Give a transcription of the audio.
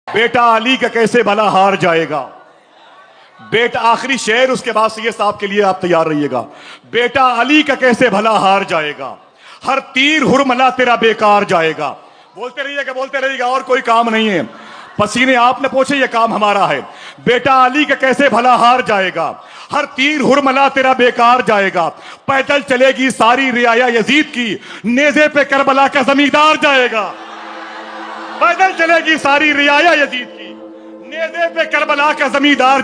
बेटा अली का कैसे भला हार जाएगा। बेटा आखिरी शेर, उसके बाद सैयद साहब के लिए आप तैयार रहिएगा। बेटा अली का कैसे भला हार जाएगा, हर तीर हुरमला तेरा बेकार जाएगा। बोलते रहिएगा, और कोई काम नहीं है। पसीने आपने पूछे, ये काम हमारा है। बेटा अली का कैसे भला हार जाएगा, हर तीर हुरमला तेरा बेकार जाएगा। पैदल चलेगी सारी रियाया यजीद की, नेज़े पे करबला का जमींदार जाएगा। पैदल चलेगी सारी रियाया यजीद की, नेज़े पे करबला का जमींदार